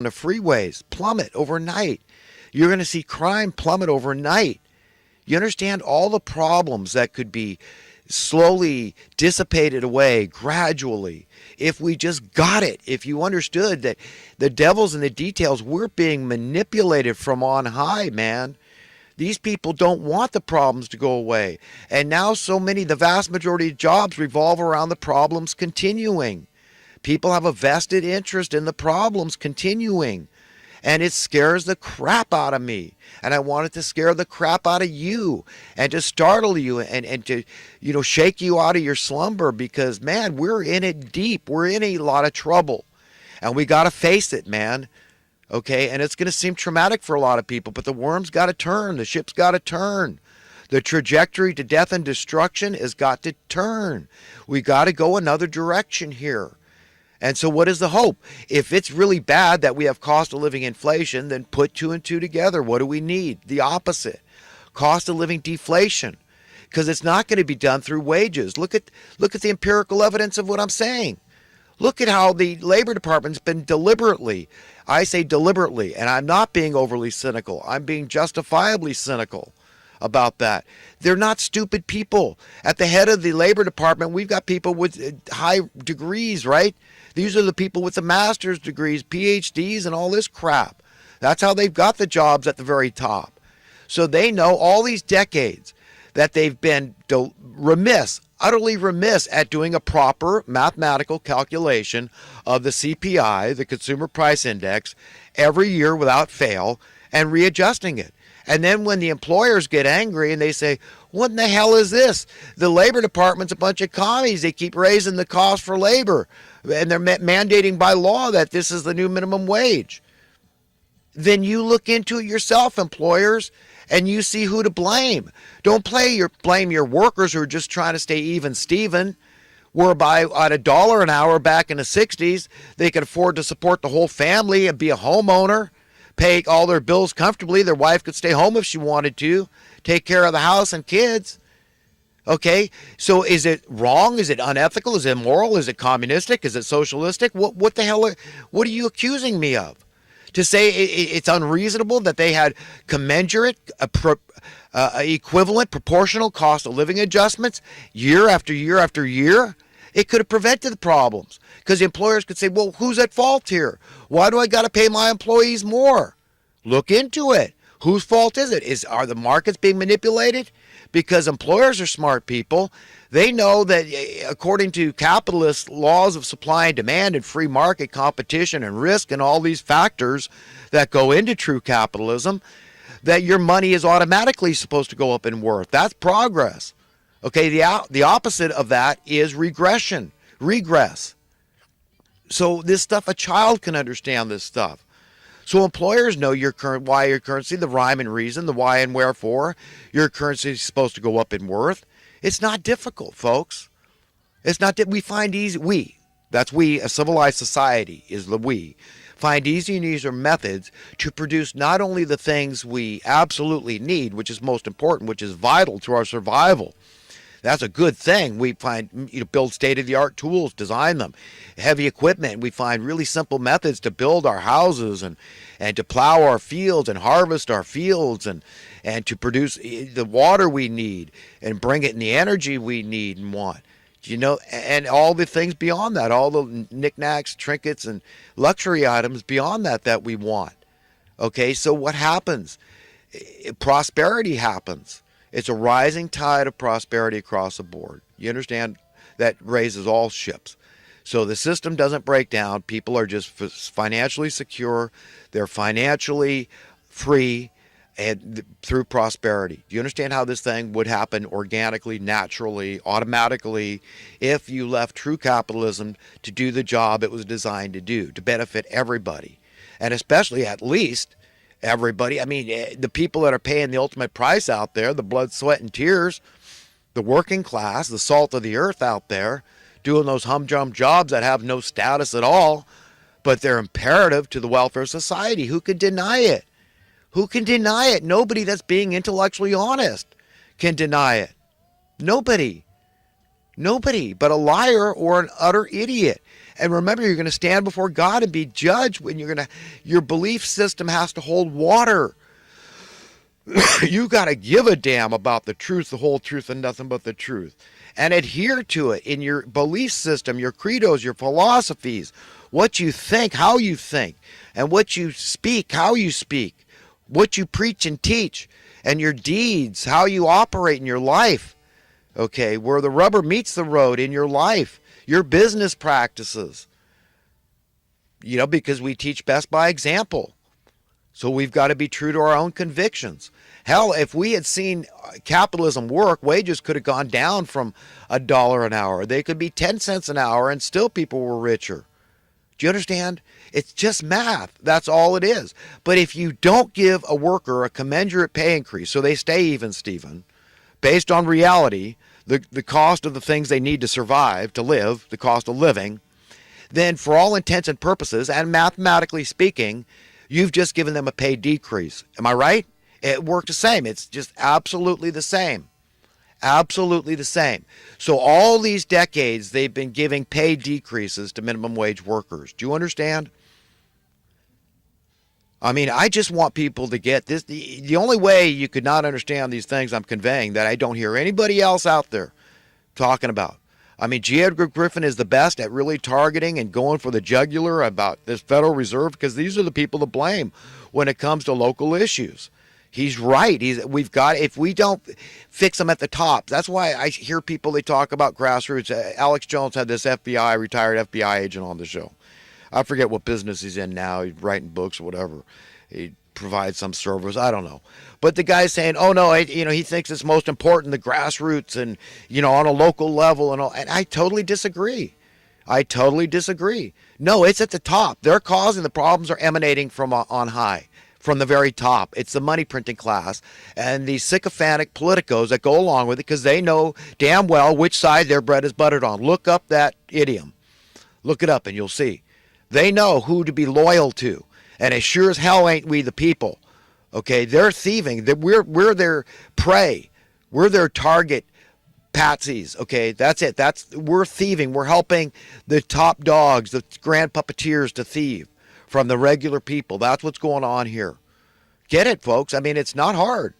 the freeways plummet overnight. You're going to see crime plummet overnight. You understand all the problems that could be slowly dissipated away gradually if we just got it. If you understood that the devil's in the details, we're being manipulated from on high, man. These people don't want the problems to go away. And now the vast majority of jobs revolve around the problems continuing. People have a vested interest in the problems continuing. And it scares the crap out of me. And I want it to scare the crap out of you and to startle you and to, shake you out of your slumber because, man, we're in it deep. We're in a lot of trouble. And we got to face it, man. Okay? And it's going to seem traumatic for a lot of people, but the worm's got to turn. The ship's got to turn. The trajectory to death and destruction has got to turn. We got to go another direction here. And so what is the hope? If it's really bad that we have cost of living inflation, then put 2 and 2 together. What do we need? The opposite. Cost of living deflation. Because it's not going to be done through wages. Look at the empirical evidence of what I'm saying. Look at how the Labor Department's been deliberately, I say deliberately, and I'm not being overly cynical. I'm being justifiably cynical about that. They're not stupid people. At the head of the Labor Department, we've got people with high degrees, right? These are the people with the master's degrees, PhDs, and all this crap. That's how they've got the jobs at the very top. So they know all these decades that they've been utterly remiss at doing a proper mathematical calculation of the CPI, the Consumer Price Index, every year without fail and readjusting it. And then when the employers get angry and they say, what in the hell is this? The Labor Department's a bunch of commies. They keep raising the cost for labor. And they're mandating by law that this is the new minimum wage. Then you look into it yourself, employers, and you see who to blame. Don't blame your workers who are just trying to stay even Steven, whereby at $1 an hour back in the 60s, they could afford to support the whole family and be a homeowner, pay all their bills comfortably. Their wife could stay home if she wanted to, take care of the house and kids. Okay, so is it wrong? Is it unethical? Is it immoral? Is it communistic? Is it socialistic? What the hell? What are you accusing me of? To say it's unreasonable that they had commensurate, equivalent, proportional cost of living adjustments year after year after year? It could have prevented the problems because the employers could say, well, who's at fault here? Why do I got to pay my employees more? Look into it. Whose fault is it? Are the markets being manipulated? Because employers are smart people. They know that according to capitalist laws of supply and demand and free market competition and risk and all these factors that go into true capitalism, that your money is automatically supposed to go up in worth. That's progress. Okay, the opposite of that is regression, regress. So this stuff, a child can understand this stuff. So employers know why your currency, the rhyme and reason, the why and wherefore your currency is supposed to go up in worth. It's not difficult, folks. It's not that we find easy. A civilized society is the we. Find easy and easier methods to produce not only the things we absolutely need, which is most important, which is vital to our survival. That's a good thing. We build state-of-the-art tools, design them, heavy equipment. We find really simple methods to build our houses and to plow our fields and harvest our fields and to produce the water we need and bring it in the energy we need and want. And all the things beyond that, all the knickknacks, trinkets, and luxury items beyond that we want. Okay, so what happens? Prosperity happens. It's a rising tide of prosperity across the board. You understand? That raises all ships. So the system doesn't break down. People are just financially secure. They're financially free and through prosperity. Do you understand how this thing would happen organically, naturally, automatically if you left true capitalism to do the job it was designed to do, to benefit everybody, and especially at least everybody? I mean, the people that are paying the ultimate price out there, the blood, sweat, and tears, the working class, the salt of the earth out there, doing those humdrum jobs that have no status at all, but they're imperative to the welfare of society. Who could deny it? Who can deny it? Nobody that's being intellectually honest can deny it. Nobody. Nobody but a liar or an utter idiot. And remember, you're going to stand before God and be judged when your belief system has to hold water. You got to give a damn about the truth, the whole truth, and nothing but the truth. And adhere to it in your belief system, your credos, your philosophies, what you think, how you think, and what you speak, how you speak, what you preach and teach, and your deeds, how you operate in your life. Okay, where the rubber meets the road in your life, your business practices. Because we teach best by example. So we've got to be true to our own convictions. Hell, if we had seen capitalism work, wages could have gone down from $1 an hour. They could be 10 cents an hour and still people were richer. Do you understand? It's just math. That's all it is. But if you don't give a worker a commensurate pay increase so they stay even, Stephen, based on reality, the cost of the things they need to survive, to live, the cost of living, then for all intents and purposes, and mathematically speaking, you've just given them a pay decrease. Am I right? It worked the same. It's just absolutely the same. Absolutely the same. So all these decades, they've been giving pay decreases to minimum wage workers. Do you understand? I mean, I just want people to get this. The only way you could not understand these things I'm conveying that I don't hear anybody else out there talking about. I mean, G. Edgar Griffin is the best at really targeting and going for the jugular about this Federal Reserve, because these are the people to blame when it comes to local issues. He's right. If we don't fix them at the top, that's why I hear people, they talk about grassroots. Alex Jones had this retired FBI agent on the show. I forget what business he's in now. He's writing books or whatever. He provides some service. I don't know. But the guy's saying, oh no, he thinks it's most important, the grassroots and, on a local level and all. And I totally disagree. No, it's at the top. They're causing the problems are emanating from on high, from the very top. It's the money printing class and the sycophantic politicos that go along with it because they know damn well which side their bread is buttered on. Look up that idiom. Look it up and you'll see. They know who to be loyal to. And as sure as hell ain't we the people. Okay, they're thieving. We're their prey. We're their target patsies. Okay, that's it. We're thieving. We're helping the top dogs, the grand puppeteers to thieve from the regular people. That's what's going on here. Get it, folks? I mean, it's not hard.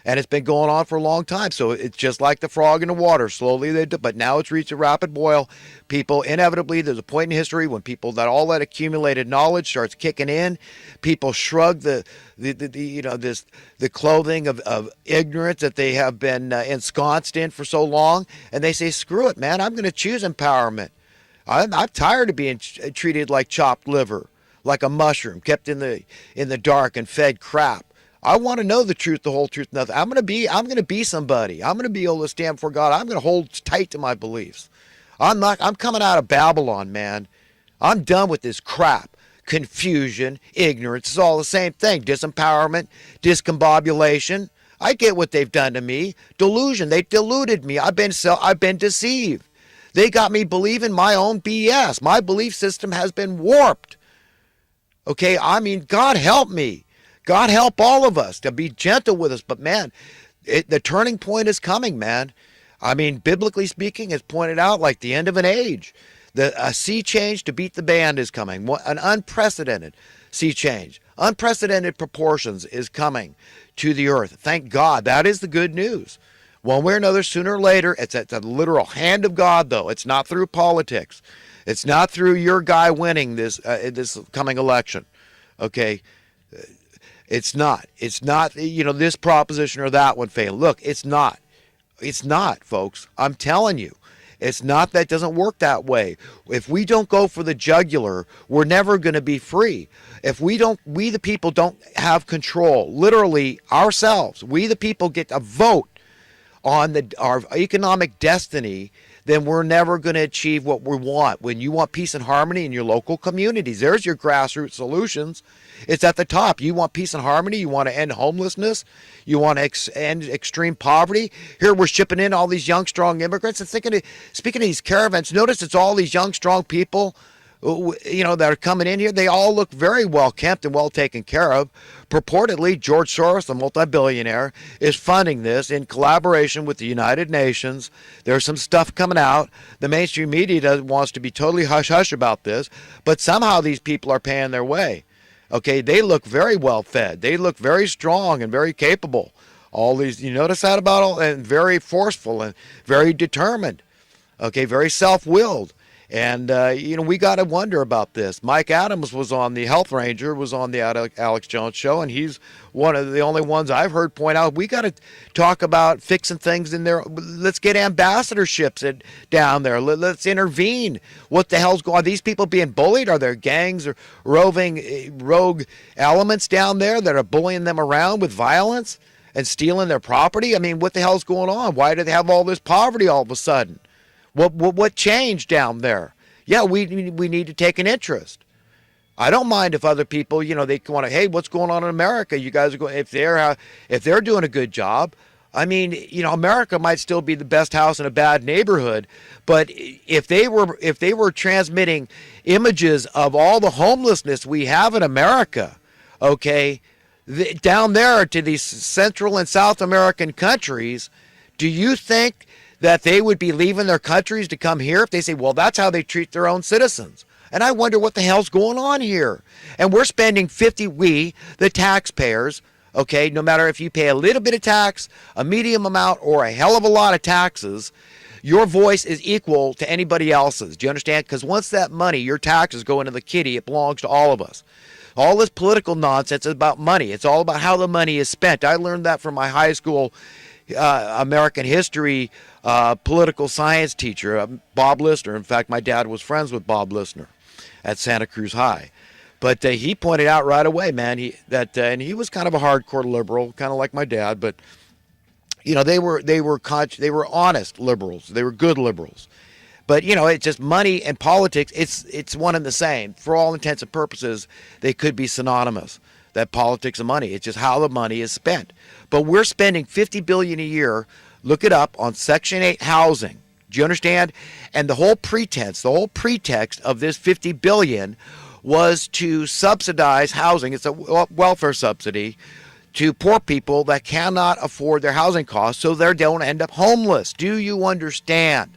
And it's been going on for a long time. So it's just like the frog in the water. Slowly they do, but now it's reached a rapid boil. People, inevitably, there's a point in history when all that accumulated knowledge starts kicking in. People shrug the clothing of ignorance that they have been ensconced in for so long, and they say, "Screw it, man! I'm going to choose empowerment. I'm tired of being treated like chopped liver, like a mushroom, kept in the dark and fed crap. I want to know the truth, the whole truth, nothing. I'm going to be somebody. I'm going to be able to stand before God. I'm going to hold tight to my beliefs. I'm coming out of Babylon, man. I'm done with this crap. Confusion, ignorance, it's all the same thing. Disempowerment, discombobulation. I get what they've done to me. Delusion, they deluded me. I've been deceived. They got me believing my own BS. My belief system has been warped. Okay, I mean, God help me. God help all of us to be gentle with us. But man, the turning point is coming, man. I mean, biblically speaking, it's pointed out like the end of an age. A sea change to beat the band is coming. An unprecedented sea change. Unprecedented proportions is coming to the earth. Thank God. That is the good news. One way or another, sooner or later, it's at the literal hand of God, though. It's not through politics. It's not through your guy winning this coming election. Okay? It's not, this proposition or that one failed. Look, it's not, folks. I'm telling you, it's not. That doesn't work that way. If we don't go for the jugular, we're never going to be free. If we the people don't have control, literally ourselves, we the people get a vote on our economic destiny, then we're never going to achieve what we want. When you want peace and harmony in your local communities, there's your grassroots solutions. It's at the top. You want peace and harmony. You want to end homelessness. You want to end extreme poverty. Here we're shipping in all these young, strong immigrants. And speaking of these caravans, notice it's all these young, strong people that are coming in here, they all look very well kept and well taken care of. Purportedly, George Soros, the multi-billionaire, is funding this in collaboration with the United Nations. There's some stuff coming out. The mainstream media wants to be totally hush-hush about this, but somehow these people are paying their way. Okay, they look very well fed. They look very strong and very capable. All these, you notice that about all, and very forceful and very determined. Okay, very self-willed. And, we got to wonder about this. Mike Adams was on the Health Ranger, was on the Alex Jones show, and he's one of the only ones I've heard point out, we got to talk about fixing things in there. Let's get ambassadorships down there. Let's intervene. What the hell's going on? Are these people being bullied? Are there gangs or rogue elements down there that are bullying them around with violence and stealing their property? I mean, what the hell's going on? Why do they have all this poverty all of a sudden? What changed down there? Yeah, we need to take an interest. I don't mind if other people, they want to, hey, what's going on in America? You guys are going, if they're doing a good job. I mean, America might still be the best house in a bad neighborhood, but if they were transmitting images of all the homelessness we have in America, okay, down there to these Central and South American countries, do you think that they would be leaving their countries to come here if they say, well, that's how they treat their own citizens? And I wonder what the hell's going on here. And we're spending the taxpayers, okay, no matter if you pay a little bit of tax, a medium amount, or a hell of a lot of taxes, your voice is equal to anybody else's. Do you understand? Because once that money, your taxes go into the kitty, it belongs to all of us. All this political nonsense is about money. It's all about how the money is spent. I learned that from my high school American history political science teacher, Bob Listener. In fact, my dad was friends with Bob Listener at Santa Cruz High. But he pointed out right away, man, and he was kind of a hardcore liberal, kind of like my dad. But they were honest liberals. They were good liberals. But it's just money and politics. It's one and the same. For all intents and purposes, they could be synonymous. That politics and money. It's just how the money is spent. But we're spending $50 billion a year. Look it up on Section 8 housing. Do you understand? And the whole pretext of this $50 billion was to subsidize housing. It's a welfare subsidy to poor people that cannot afford their housing costs, so they don't end up homeless. Do you understand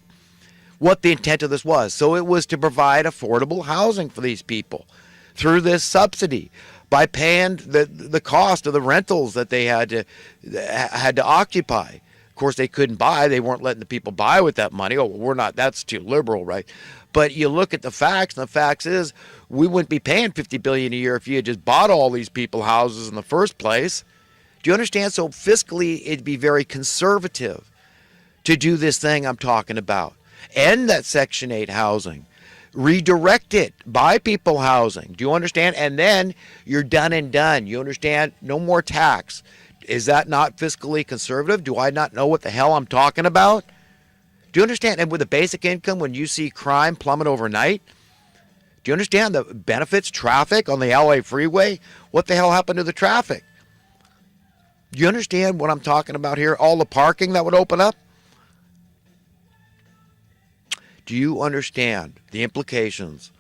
what the intent of this was? So it was to provide affordable housing for these people through this subsidy, by paying the cost of the rentals that they had to occupy. Of course, they couldn't buy. They weren't letting the people buy with that money. Oh, well, we're not. That's too liberal, right? But you look at the facts, and the facts is we wouldn't be paying $50 billion a year if you had just bought all these people houses in the first place. Do you understand? So fiscally, it'd be very conservative to do this thing I'm talking about. End that Section 8 housing. Redirect it. Buy people housing. Do you understand? And then you're done and done. You understand? No more tax. Is that not fiscally conservative? Do I not know what the hell I'm talking about? Do you understand? And with a basic income, when you see crime plummet overnight, do you understand the benefits? Traffic on the LA freeway? What the hell happened to the traffic? Do you understand what I'm talking about here? All the parking that would open up? Do you understand the implications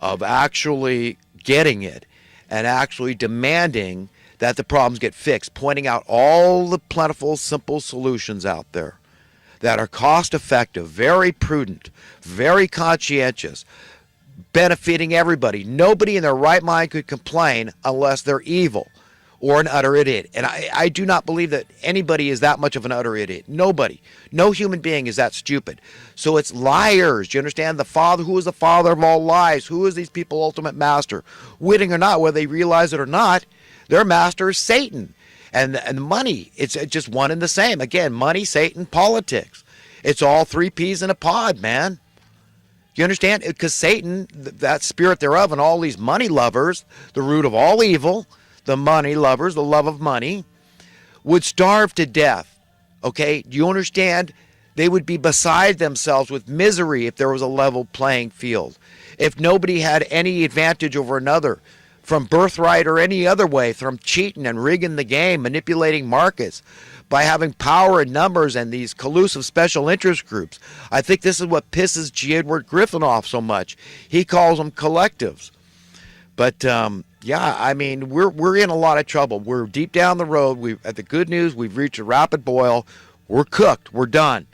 of actually getting it and actually demanding that the problems get fixed, pointing out all the plentiful, simple solutions out there that are cost-effective, very prudent, very conscientious, benefiting everybody? Nobody in their right mind could complain unless they're evil or an utter idiot. And I do not believe that anybody is that much of an utter idiot. Nobody. No human being is that stupid. So it's liars. Do you understand? The Father, who is the father of all lies? Who is these people ultimate master? Witting or not, whether they realize it or not, their master is Satan. And money, it's just one and the same. Again, money, Satan, politics. It's all three peas in a pod, man. You understand? Because Satan, that spirit thereof, and all these money lovers, the root of all evil, the money lovers, the love of money, would starve to death. Okay? Do you understand? They would be beside themselves with misery if there was a level playing field. If nobody had any advantage over another, from birthright or any other way, from cheating and rigging the game, manipulating markets, by having power in numbers and these collusive special interest groups. I think this is what pisses G. Edward Griffin off so much. He calls them collectives. But yeah, I mean, we're in a lot of trouble. We're deep down the road. The good news, we've reached a rapid boil. We're cooked. We're done.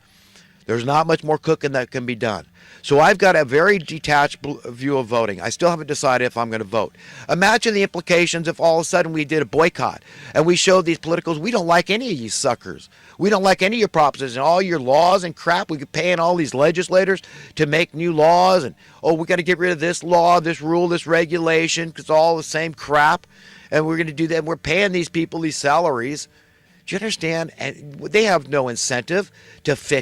There's not much more cooking that can be done. So I've got a very detached view of voting. I still haven't decided if I'm going to vote. Imagine the implications if all of a sudden we did a boycott and we showed these politicals we don't like any of you suckers. We don't like any of your propositions, all your laws and crap. We're paying all these legislators to make new laws, and we got to get rid of this law, this rule, this regulation, because it's all the same crap. And we're going to do that. And we're paying these people these salaries. Do you understand? And they have no incentive to fix